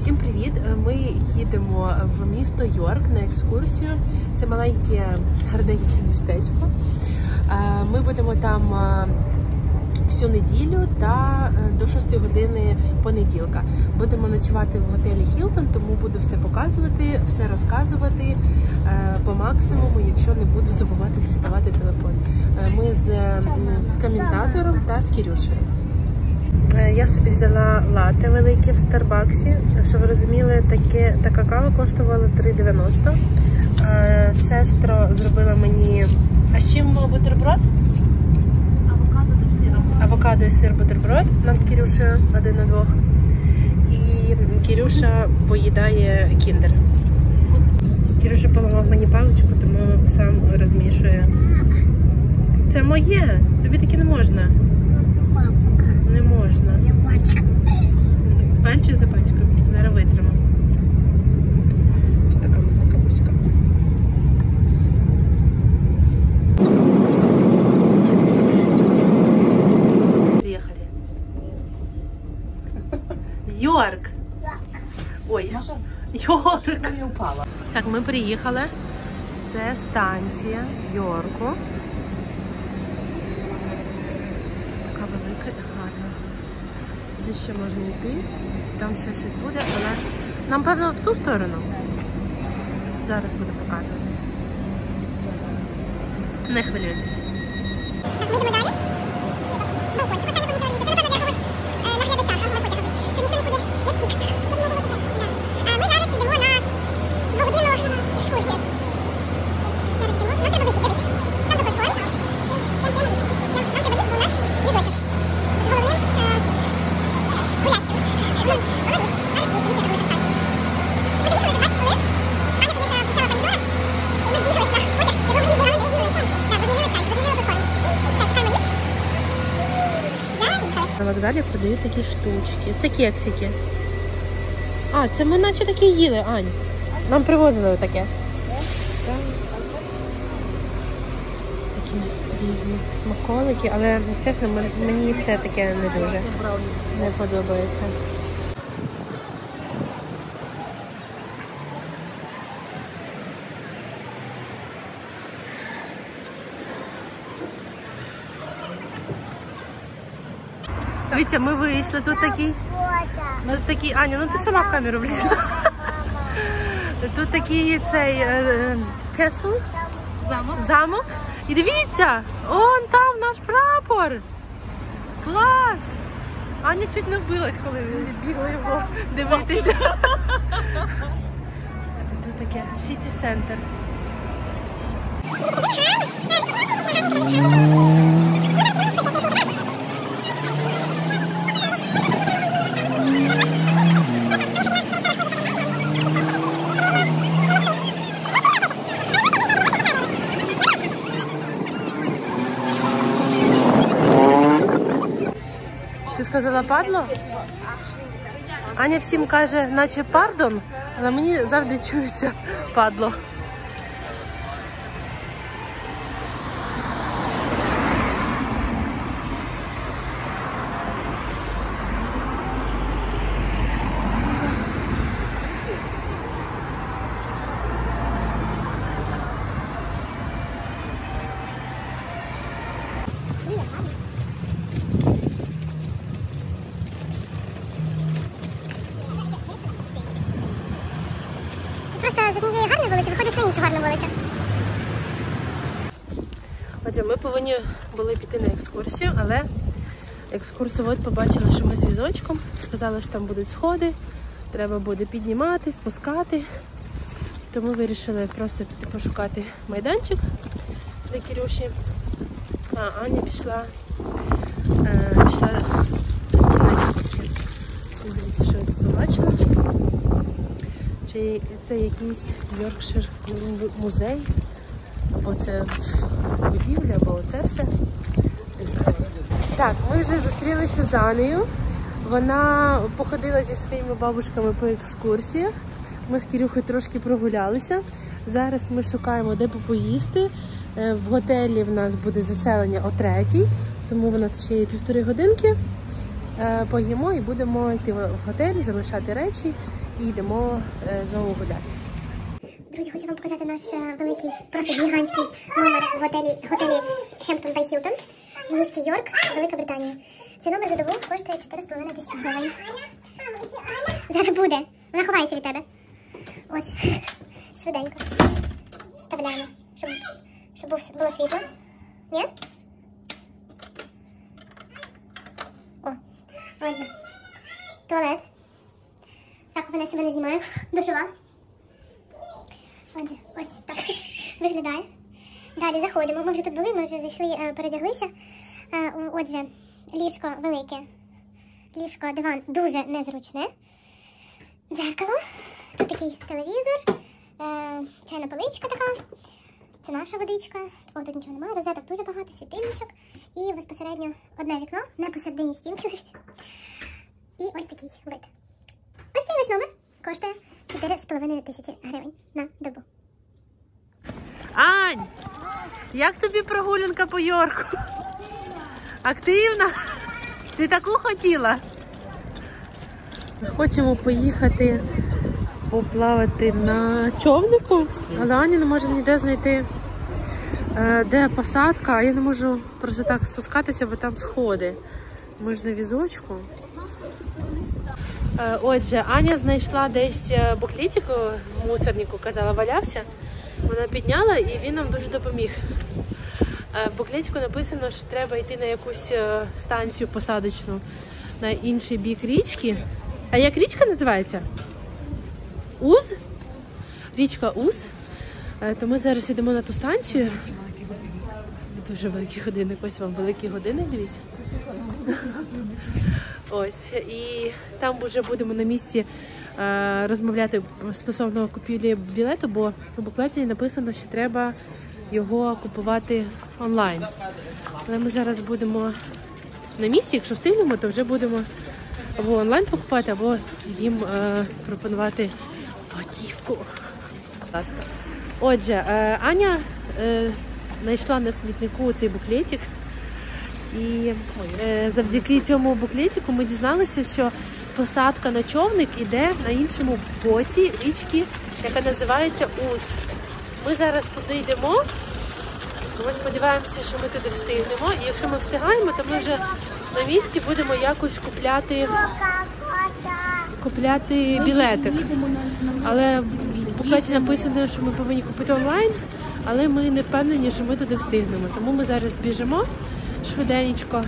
Всім привіт! Ми їдемо в місто Йорк на екскурсію. Це маленьке, гарненьке містечко. Ми будемо там всю неділю та до 6 години понеділка. Будемо ночувати в готелі Хілтон, тому буду все показувати, все розказувати по максимуму, якщо не буду забувати діставати телефон. Ми з коментатором та з Кірюшею. Я собі взяла латте велике в Старбаксі. Щоб ви розуміли, така кава коштувала $3,90. Сестра зробила мені... А з чим бутерброд? Авокадо та сиром. Авокадо і сир бутерброд. Нам з Кірюшею 1 на 2. І Кірюша поїдає кіндер. Кірюша поламав мені паличку, тому сам розмішує. Це моє! Тобі таке не можна. Не можна. Пальчик за пальчиком. Зараз витримо. Ось така капустка. Приїхали. Йорк! Ой, Йорк! Так, ми приїхали. Це станція Йорку. Велика і гарна. Туди ще можна йти, там ще щось буде, але нам, певно, в ту сторону. Зараз буду показувати. Не хвилюйтесь. Так, ми йдемо далі. Балкончик поставили помідорі. Це, напевно, для якогось наглядача. Щоб ніхто нікуди не втік. Ми зараз йдемо на 2-годинну екскурсію. Зараз йдемо. Нам треба вийти. Дивіться. Там до платформи. Нам треба вийти. Нам треба вийти, бо у нас візочок. З головним гулящим. Ми молодець. Зараз дивіться, як ми так. Ми доїхали за 20 хвилин. Аня приїхала, почала помідори. І ми бігали на потяг. Я думаю, ми змінили стан. Так, ми змінили стан. Ми змінили платформу. Так, чекаємо їх. Зараз їхали. На вокзалі продають такі штучки. Це кексики. А, це ми наче такі їли, Ань. Нам привозили таке. Такі різні смаколики, але, чесно, мені все таке не дуже не подобається. Дивіться, ми вийшли, тут такий, Аня, ну ти сама в камеру влізла. Тут такий цей кесл, замок. І дивіться, он там наш прапор. Клас! Аня чуть не вбилась, коли бігла його дивитися. Тут таке сіті-центр. Ти сказала падло? Аня всім каже, наче пардон, але мені завжди чується падло. Просто з однієї гарної вулиці виходиш на іншу гарну вулицю. Отже, ми повинні були піти на екскурсію, але екскурсовод побачила, що ми з візочком. Сказали, що там будуть сходи, треба буде піднімати, спускати. Тому вирішили просто піти пошукати майданчик для Кірюші. А Аня пішла на екскурсію. Дивіться, що я тут побачила. Чи це якийсь Йоркшир музей, або це будівля, або це все. Не знаю. Так, ми вже зустрілися з Анею. Вона походила зі своїми бабушками по екскурсіях. Ми з Кірюхою трошки прогулялися. Зараз ми шукаємо, де попоїсти. В готелі в нас буде заселення о 3-й, тому в нас ще є 1,5 годинки. Поїмо і будемо йти в готель, залишати речі і йдемо знову гуляти. Друзі, хочу вам показати наш великий, просто гігантський номер в готелі Hampton by Hilton в місті Йорк, Велика Британія. Цей номер за добу коштує 4,5 тисячі гривень. Зараз буде. Вона ховається від тебе. Ось. Швиденько. Вставляємо, щоб було світло. Ні? О, отже. Туалет. Так, вона себе не знімає. Душова. Отже, ось так виглядає. Далі заходимо. Ми вже тут були, ми вже зайшли, передяглися. Отже, ліжко велике. Ліжко, диван дуже незручне. Дзеркало. Тут такий телевізор. Чайна поличка така. Це наша водичка. О, тут нічого немає. Розеток дуже багато, світильничок. І безпосередньо одне вікно, не посередині стін чогось. І ось такий вид. Ось цей весь номер коштує 4,5 тисячі гривень на добу. Ань, як тобі прогулянка по Йорку? Активна? Ти таку хотіла? Ми хочемо поїхати поплавати на човнику, але Аня не може ніде знайти, де посадка, а я не можу просто так спускатися, бо там сходи. Ми ж на візочку. Отже, Аня знайшла десь буклетик в мусорнику, казала, валявся. Вона підняла і він нам дуже допоміг. В буклетику написано, що треба йти на якусь станцію посадочну на інший бік річки. А як річка називається? Уз? Річка Уз. То ми зараз йдемо на ту станцію. Дуже великий годинник. Ось вам великий годинник, дивіться. Ось. І там вже будемо на місці розмовляти стосовно купівлі білету, бо у буклеті написано, що треба його купувати онлайн. Але ми зараз будемо на місці, якщо встигнемо, то вже будемо або онлайн покупати, або їм пропонувати готівку. Будь ласка. Отже, Аня знайшла на смітнику цей буклетик. І завдяки цьому буклетику ми дізналися, що посадка на човник іде на іншому боці річки, яка називається Уз. Ми зараз туди йдемо. Ми сподіваємося, що ми туди встигнемо. І якщо ми встигаємо, то ми вже на місці будемо якось купляти білетик. Але в буклеті написано, що ми повинні купити онлайн, але ми не впевнені, що ми туди встигнемо. Тому ми зараз біжимо швиденько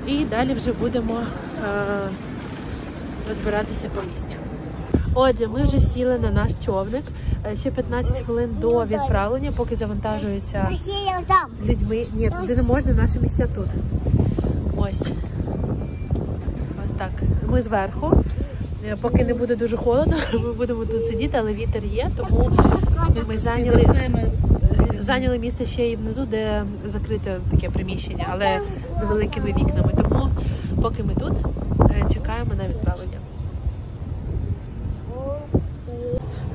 і далі вже будемо розбиратися по місцю. Отже, ми вже сіли на наш човник. Ще 15 хвилин до відправлення, поки завантажуються людьми. Ні, туди не можна, наші місця тут. Ось. Ось так. Ми зверху. Поки не буде дуже холодно, ми будемо тут сидіти, але вітер є, тому ми зайняли місце ще і внизу, де закрите таке приміщення, але з великими вікнами. Тому поки ми тут, чекаємо на відправлення.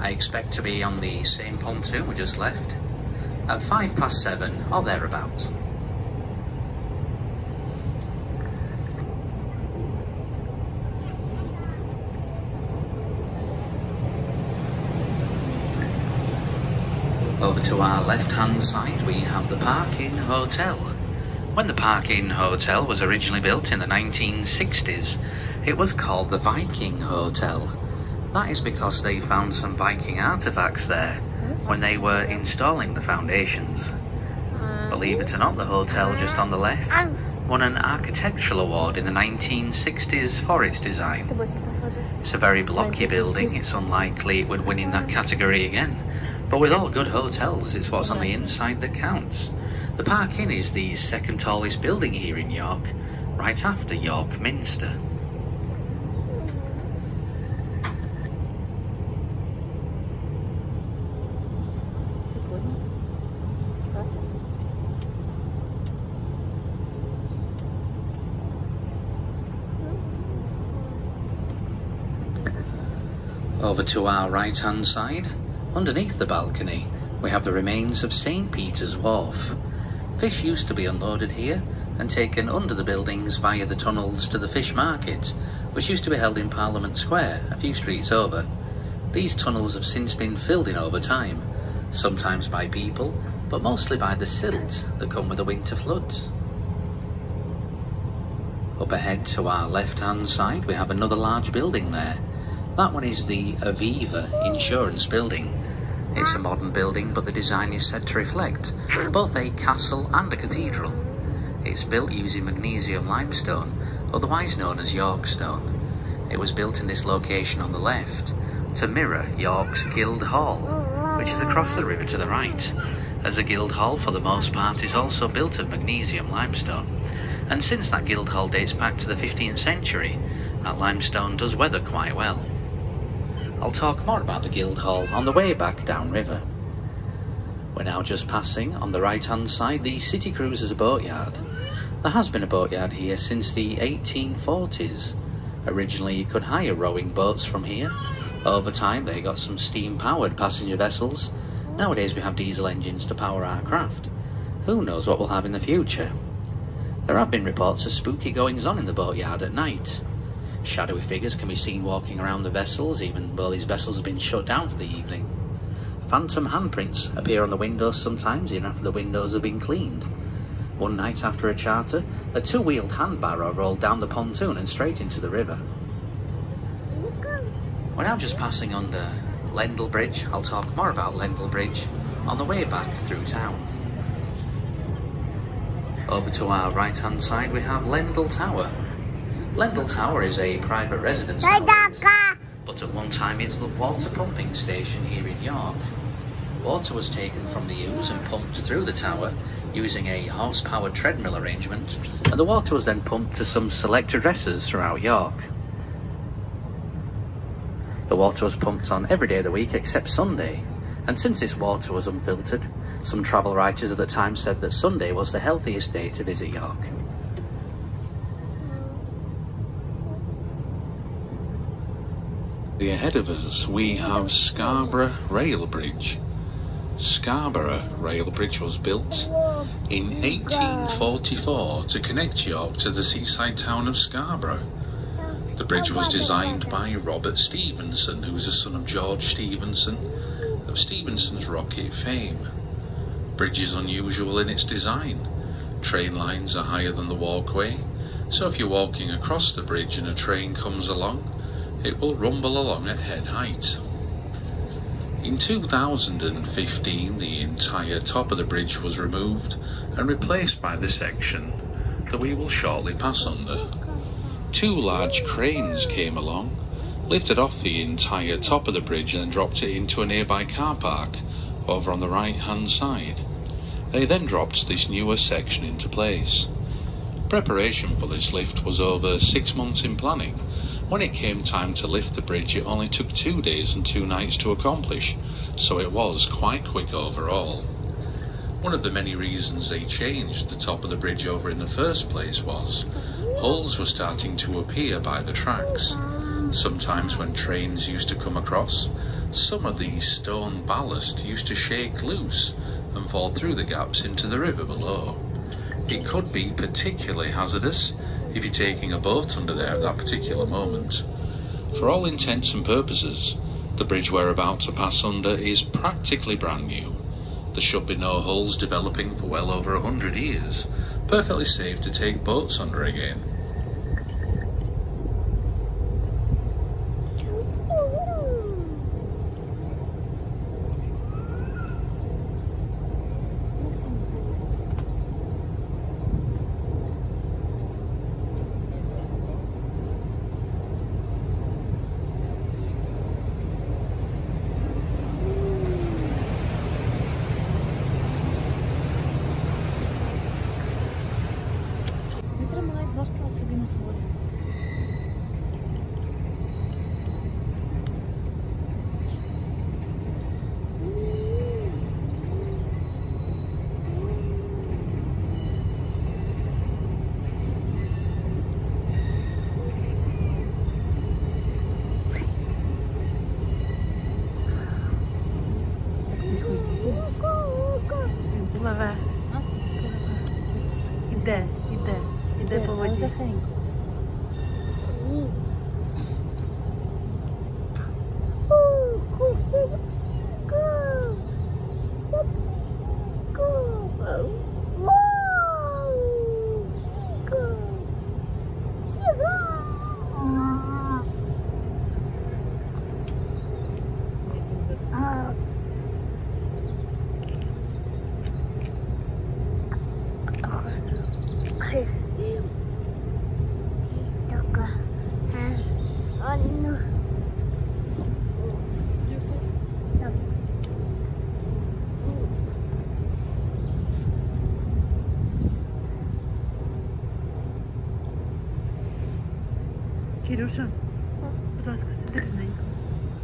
I expect to be on the same pontoon we just left at 7:05 or thereabouts. Over to our left-hand side we have the Park-Inn Hotel. When the Park-Inn Hotel was originally built in the 1960s, it was called the Viking Hotel. That is because they found some Viking artifacts there when they were installing the foundations. Believe it or not, the hotel just on the left won an architectural award in the 1960s for its design. It's a very blocky building, it's unlikely it would win in that category again. But with all good hotels, it's what's on the inside that counts. The Park Inn is the second tallest building here in York, right after York Minster. Over to our right-hand side, underneath the balcony, we have the remains of St. Peter's Wharf. Fish used to be unloaded here and taken under the buildings via the tunnels to the fish market, which used to be held in Parliament Square, a few streets over. These tunnels have since been filled in over time, sometimes by people, but mostly by the silt that come with the winter floods. Up ahead to our left-hand side, we have another large building there. That one is the Aviva insurance building. It's a modern building, but the design is said to reflect both a castle and a cathedral. It's built using magnesium limestone, otherwise known as York stone. It was built in this location on the left to mirror York's Guildhall, which is across the river to the right, as the Guildhall for the most part is also built of magnesium limestone. And since that Guildhall dates back to the 15th century, that limestone does weather quite well. I'll talk more about the Guildhall on the way back downriver. We're now just passing, on the right-hand side, the City Cruisers Boatyard. There has been a boatyard here since the 1840s. Originally you could hire rowing boats from here. Over time they got some steam-powered passenger vessels. Nowadays we have diesel engines to power our craft. Who knows what we'll have in the future? There have been reports of spooky goings-on in the boatyard at night. Shadowy figures can be seen walking around the vessels, even though these vessels have been shut down for the evening. Phantom handprints appear on the windows sometimes, even after the windows have been cleaned. One night after a charter, a two-wheeled hand barrow rolled down the pontoon and straight into the river. We're now just passing under Lendl Bridge. I'll talk more about Lendl Bridge on the way back through town. Over to our right-hand side we have Lendl Tower. Lendl Tower is a private residence tower, but at one time it's the water pumping station here in York. Water was taken from the Ouse and pumped through the tower using a horse-powered treadmill arrangement, and the water was then pumped to some select addresses throughout York. The water was pumped on every day of the week except Sunday, and since this water was unfiltered, some travel writers at the time said that Sunday was the healthiest day to visit York. Ahead of us we have Scarborough Rail Bridge. Scarborough Rail Bridge was built in 1844 to connect York to the seaside town of Scarborough. The bridge was designed by Robert Stephenson, who was the son of George Stephenson of Stephenson's rocket fame. The bridge is unusual in its design. Train lines are higher than the walkway, so if you're walking across the bridge and a train comes along, it will rumble along at head height. In 2015, the entire top of the bridge was removed and replaced by the section that we will shortly pass under. Two large cranes came along, lifted off the entire top of the bridge and dropped it into a nearby car park over on the right hand side. They then dropped this newer section into place. Preparation for this lift was over 6 months in planning. When it came time to lift the bridge, it only took 2 days and 2 nights to accomplish, so it was quite quick overall. One of the many reasons they changed the top of the bridge over in the first place was holes were starting to appear by the tracks. Sometimes when trains used to come across, some of the stone ballast used to shake loose and fall through the gaps into the river below. It could be particularly hazardous if you're taking a boat under there at that particular moment. For all intents and purposes, the bridge we're about to pass under is practically brand new. There should be no holes developing for well over 100 years. Perfectly safe to take boats under again. Просто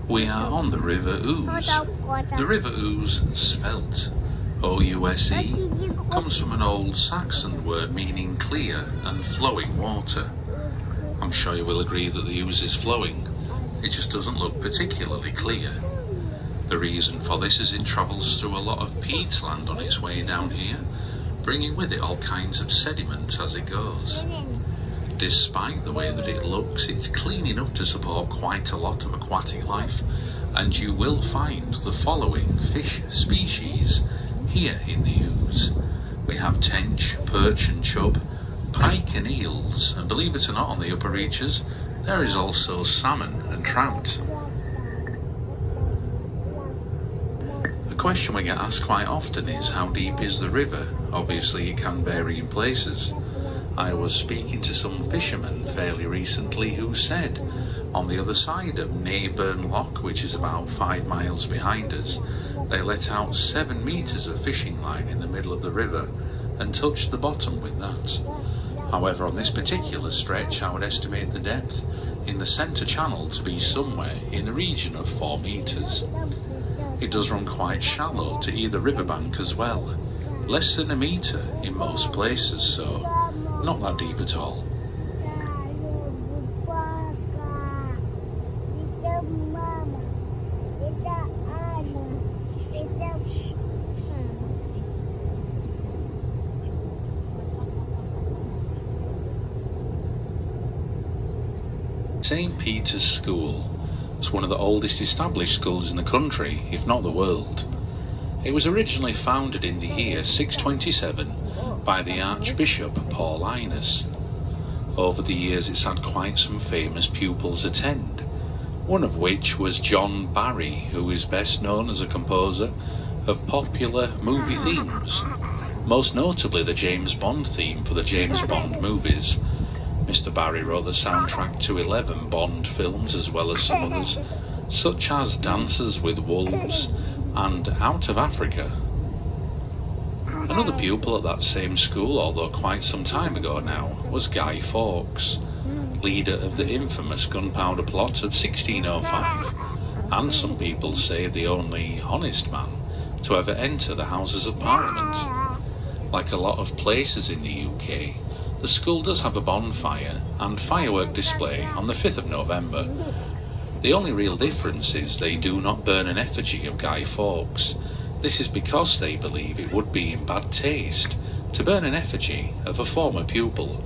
We are on the River Ouse. The River Ouse, spelt O-U-S-E, comes from an old Saxon word meaning clear and flowing water. I'm sure you will agree that the Ouse is flowing. It just doesn't look particularly clear. The reason for this is it travels through a lot of peatland on its way down here, bringing with it all kinds of sediment as it goes. Despite the way that it looks, it's clean enough to support quite a lot of aquatic life, and you will find the following fish species here in the Ouse. We have tench, perch and chub, pike and eels, and believe it or not, on the upper reaches there is also salmon and trout. A question we get asked quite often is how deep is the river? Obviously it can vary in places. I was speaking to some fishermen fairly recently who said on the other side of Neyburn Lock, which is about 5 miles behind us, they let out 7 metres of fishing line in the middle of the river and touched the bottom with that. However, on this particular stretch I would estimate the depth in the centre channel to be somewhere in the region of 4 metres. It does run quite shallow to either riverbank as well, less than a metre in most places, so not that deep at all. St. Peter's School is one of the oldest established schools in the country, if not the world. It was originally founded in the year 627 by the Archbishop Paulinus. Over the years it's had quite some famous pupils attend, one of which was John Barry, who is best known as a composer of popular movie themes, most notably the James Bond theme for the James Bond movies. Mr. Barry wrote the soundtrack to 11 Bond films as well as some others, such as Dances with Wolves and Out of Africa. Another pupil at that same school, although quite some time ago now, was Guy Fawkes, leader of the infamous Gunpowder Plot of 1605, and some people say the only honest man to ever enter the Houses of Parliament. Like a lot of places in the UK, the school does have a bonfire and firework display on the 5th of November. The only real difference is they do not burn an effigy of Guy Fawkes. This is because they believe it would be in bad taste to burn an effigy of a former pupil.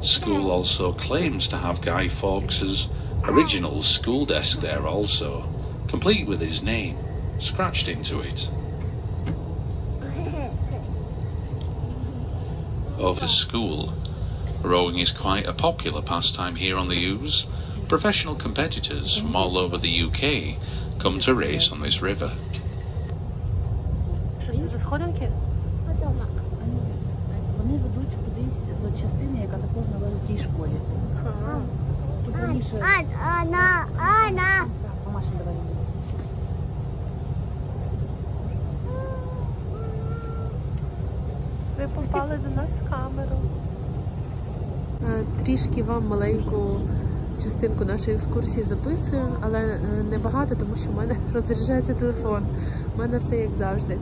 School also claims to have Guy Fawkes' original school desk there also, complete with his name scratched into it. Over the school, rowing is quite a popular pastime here on the Ouse. Professional competitors from all over the UK come to race on this river. Вони ведуть кудись до частини, яка також належить тій школі. Тут раніше... Анна! Помаши, давай. Ви попали до нас в камеру. Трішки вам маленьку частинку нашої екскурсії записую, але не багато, тому що в мене розряджається телефон. У мене все як завжди.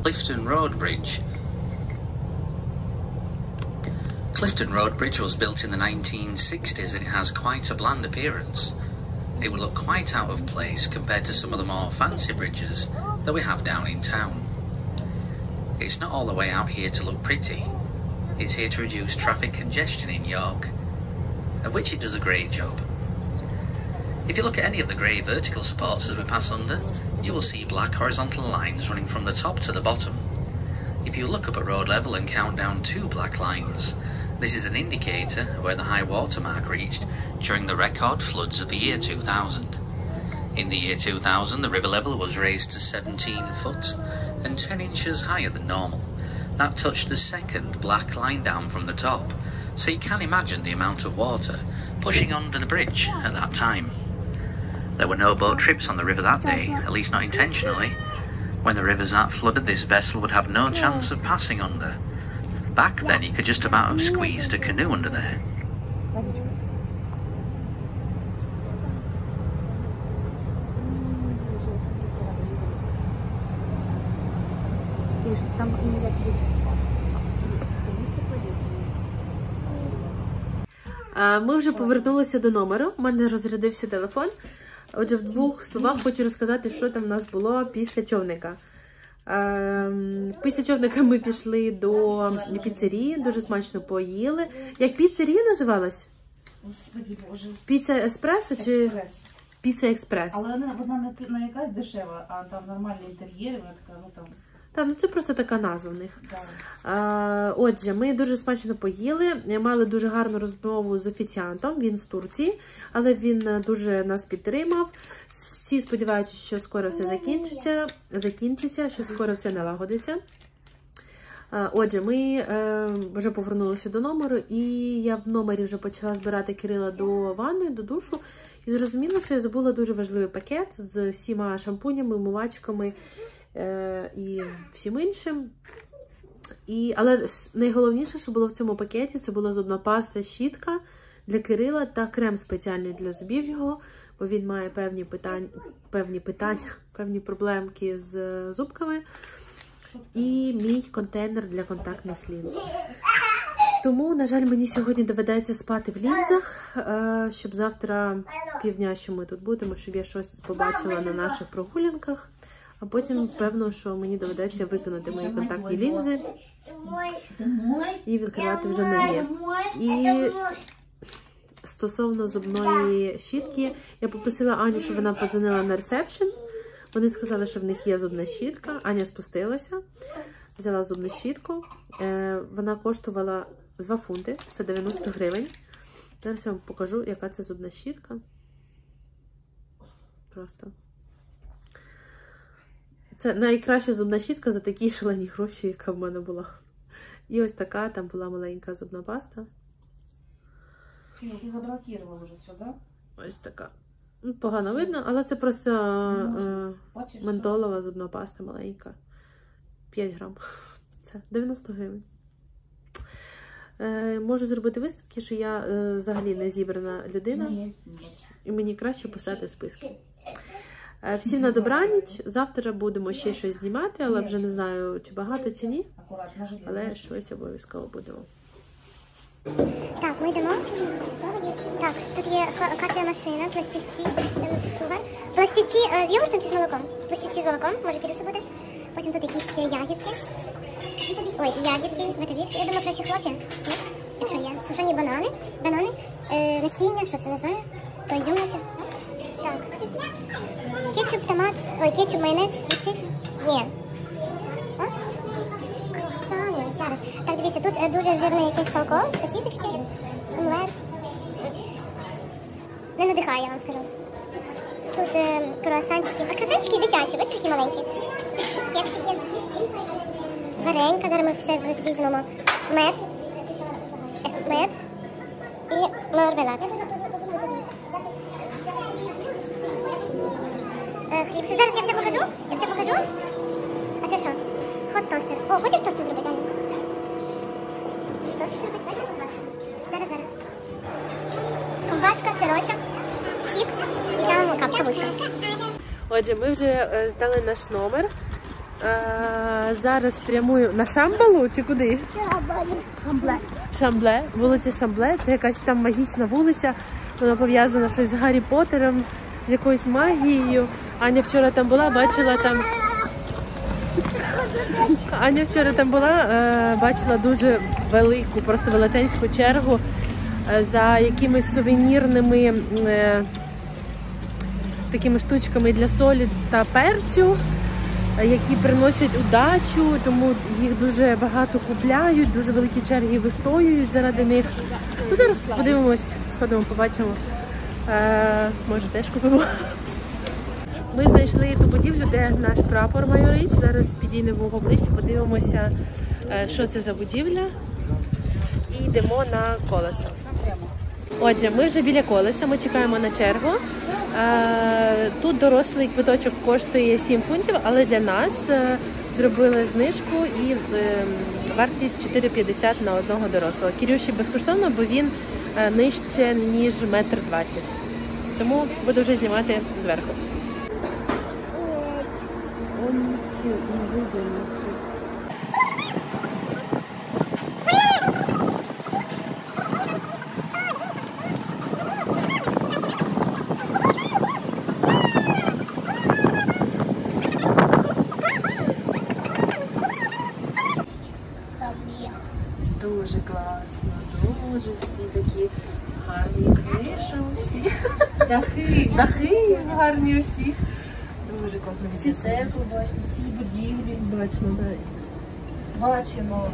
Clifton Road Bridge. Clifton Road Bridge was built in the 1960s and it has quite a bland appearance. It would look quite out of place compared to some of the more fancy bridges that we have down in town. It's not all the way out here to look pretty. It's here to reduce traffic congestion in York, of which it does a great job. If you look at any of the grey vertical supports as we pass under, you will see black horizontal lines running from the top to the bottom. If you look up at road level and count down 2 black lines, this is an indicator of where the high water mark reached during the record floods of the year 2000. In the year 2000, the river level was raised to 17 foot and 10 inches higher than normal. That touched the second black line down from the top, so you can imagine the amount of water pushing under the bridge at that time. There were no boat trips on the river that day, at least not intentionally. When the rivers that flooded, this vessel would have no chance of passing under. Back then, you could just about have squeezed a canoe under there. Миш, там нельзя сидеть. Ми вже повернулися до номеру, у мене розрядився телефон. Отже, в двох словах хочу розказати, що там в нас було після човника. Після човника ми пішли до піцерії, дуже смачно поїли. Як піцерія називалась? Господи Боже. Піца еспресо чи Експрес. піца експрес? Але вона не якась дешева, а там нормальні інтер'єри, вона така, ну там. Так, ну це просто така назва в них. Да. Отже, ми дуже смачно поїли, мали дуже гарну розмову з офіціантом, він з Турції, але він дуже нас підтримав. Всі сподіваються, що скоро все закінчиться, що скоро все налагодиться. Отже, ми вже повернулися до номеру, і я в номері вже почала збирати Кирила до ванної, до душу. І зрозуміла, що я забула дуже важливий пакет з всіма шампунями, умивачками і всім іншим. Але найголовніше, що було в цьому пакеті, це була зубна паста, щітка для Кирила та крем спеціальний для зубів його, бо він має певні проблемки з зубками. І мій контейнер для контактних лінз. Тому, на жаль, мені сьогодні доведеться спати в лінзах, щоб завтра півдня, що ми тут будемо, щоб я щось побачила на наших прогулянках. А потім, певно, що мені доведеться виконати мої контактні лінзи і відкривати вже нові. І стосовно зубної щітки, я попросила Аню, щоб вона подзвонила на ресепшн. Вони сказали, що в них є зубна щітка. Аня спустилася, взяла зубну щітку. Вона коштувала 2 фунти, це 90 гривень. Зараз я вам покажу, яка це зубна щітка. Просто. Це найкраща зубна щітка за такі шалені гроші, яка в мене була. І ось така, там була маленька зубна паста. Ти заблокувала вже все, так? Ось така. Погано видно, але це просто ментолова зубна паста маленька. 5 грам. Це 90 гривень. Можу зробити виставки, що я взагалі не зібрана людина. І мені краще писати списки. Всім на добраніч. Завтра будемо ще щось знімати, але вже не знаю, чи багато, чи ні. Але щось обов'язково будемо. Так, ми йдемо. Так, тут є кафе-машина, пластівці, шугар. Пластівці з йогуртом чи з молоком? Пластівці з молоком, може Кирюша буде. Потім тут якісь ягідки. Ой, ягідки, витазівки. Я думаю, краще хлоп'я. Якщо є. Сушені банани, насіння, що це, не знаю. То ізюм наче. Так. Кетчуп, томат, ой, кетчуп, майонез, відчить? Ні. Зараз. Так, дивіться, тут дуже жирне якесь салко, сосисочки, омлет. Не надихає, я вам скажу. Тут круасанчики. А круасанчики дитячі, бачиш, які маленькі? Кексики. Варенька, зараз ми все візьмемо. Мед і мармелад. Хліб. Зараз я все покажу? А це що? Хот-тостер. О, хочеш тости зробити, Аня? Тости зробити, бачиш? Зараз. Ковбаска, сирочок, сік і там капуста. Отже, ми вже здали наш номер. Зараз прямую на Шамбалу чи куди? Шамбле. Вулиця Шамбле. Це якась там магічна вулиця. Вона пов'язана щось з Гаррі Поттером, з якоюсь магією. Аня вчора там була, бачила бачила дуже велику, просто велетенську чергу за якимись сувенірними такими штучками для солі та перцю, які приносять удачу, тому їх дуже багато купляють, дуже великі черги вистоюють заради них. Ну, зараз подивимось, сходимо, побачимо. Може, теж купимо. Ми знайшли ту будівлю, де наш прапор майорить. Зараз підійдемо поближче, подивимося, що це за будівля. І йдемо на колесо. Отже, ми вже біля колеса, ми чекаємо на чергу. Тут дорослий квиточок коштує 7 фунтів, але для нас зробили знижку і вартість 4,50 на одного дорослого. Кирюші безкоштовно, бо він нижче, ніж 1,20 м. Тому буду вже знімати зверху. класно, дуже всі такі гарні криші у всіх. Дахи гарні у всіх. Дуже класно. Всі церкви бачимо, всі будівлі. Бачно, так. Бачимо.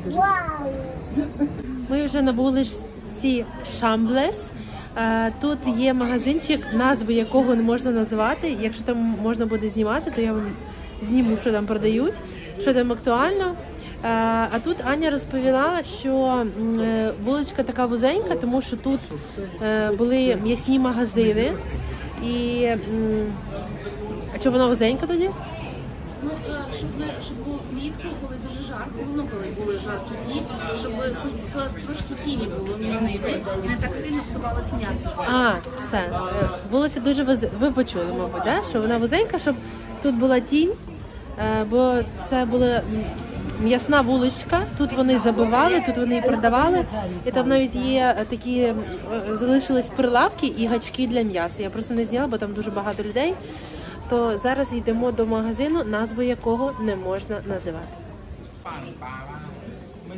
Дуже. Ми вже на вулиці Шамблес. Тут є магазинчик, назву якого не можна називати. Якщо там можна буде знімати, то я вам зніму, що там продають, що там актуально. А тут Аня розповіла, що вуличка така вузенька, тому що тут були м'ясні магазини. І... А чого вона вузенька тоді? Ну, щоб було влітку, коли дуже жарко, коли були жаркі дні, щоб хоч трошки тіні було між ними і не так сильно псувалось м'ясо. Все. Вулиця дуже ви почули, мабуть, да? Що вона вузенька, щоб тут була тінь, бо це була м'ясна вуличка, тут вони забивали, тут вони і продавали, і там навіть є такі, залишились прилавки і гачки для м'яса. Я просто не зняла, бо там дуже багато людей. То зараз йдемо до магазину, назву якого не можна називати.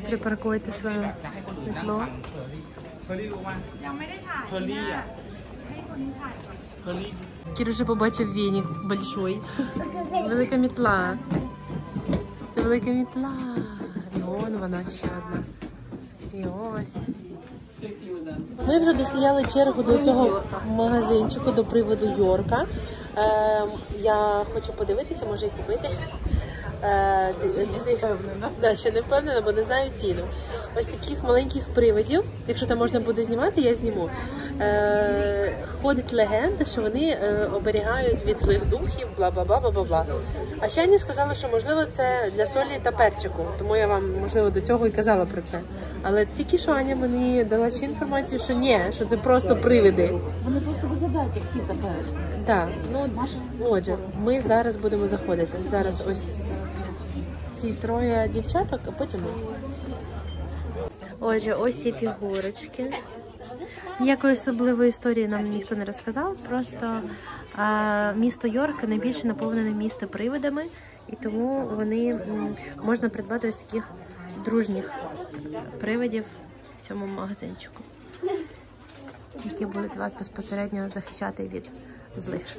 Припаркуйте своє метло. Кірюша побачив веник большой. Велика мітла. Це велика мітла. І вон вона ще одна. І ось. Ми вже достояли чергу до цього магазинчику, до приводу Йорка. Я хочу подивитися, може і купити. Ще не впевнена, бо не знаю ціну. Ось таких маленьких привидів, якщо там можна буде знімати, я зніму. Ходить легенда, що вони оберігають від злих духів, бла-бла-бла-бла-бла. А ще Аня сказала, що можливо це для солі та перчику, тому я вам, можливо, до цього і казала про це. Але тільки що Аня мені дала ще інформацію, що ні, що це просто привиди. Вони просто виглядають як сіль та перець. Так, отже, ми зараз будемо заходити. Зараз ось ці троє дівчаток, а потім ми. Отже, ось ці фігурочки. Ніякої особливої історії нам ніхто не розказав, просто місто Йорк найбільше наповнене місто привидами, і тому вони можна придбати ось таких дружніх привидів в цьому магазинчику, які будуть вас безпосередньо захищати від злих.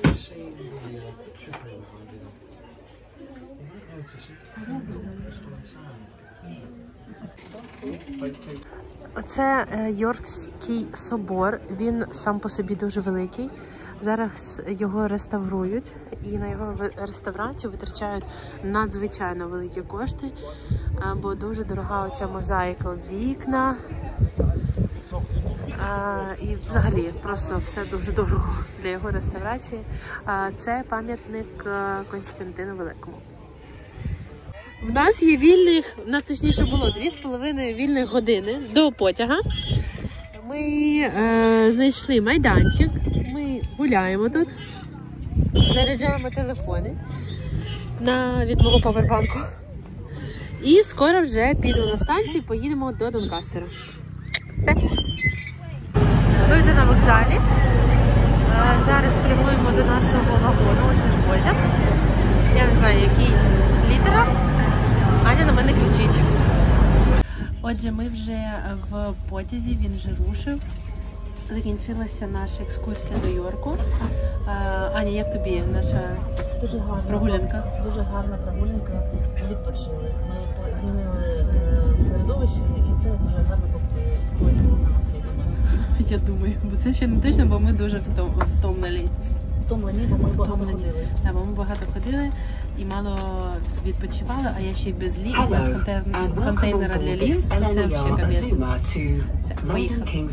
Оце Йоркський собор, він сам по собі дуже великий. Зараз його реставрують, і на його реставрацію витрачають надзвичайно великі кошти, бо дуже дорога оця мозаїка вікна. І взагалі просто все дуже дорого для його реставрації. Це пам'ятник Константину Великому. В нас є вільних, в нас точніше було 2,5 вільних години до потяга. Ми знайшли майданчик, ми гуляємо тут, заряджаємо телефони від мого павербанку. І скоро вже підемо на станцію, поїдемо до Донкастера. Все. Ми вже на вокзалі. Зараз прямуємо до нашого вагону, ось наш потяг. Я не знаю, який літера. Аня на мене кричить. Отже, ми вже в потязі, він вже рушив. Закінчилася наша екскурсія до Йорку. Аня, як тобі наша прогулянка? Дуже гарна прогулянка. Відпочили. Ми змінили середовище, і це дуже гарно впливало на нас, я думаю. Я думаю, бо це ще не точно, бо ми дуже втомлені. Втомлені, бо ми багато ходили. Так, бо ми багато ходили і мало відпочивали, а я ще й без контейнера для лінз. Це взагалі капець. Все, поїхали.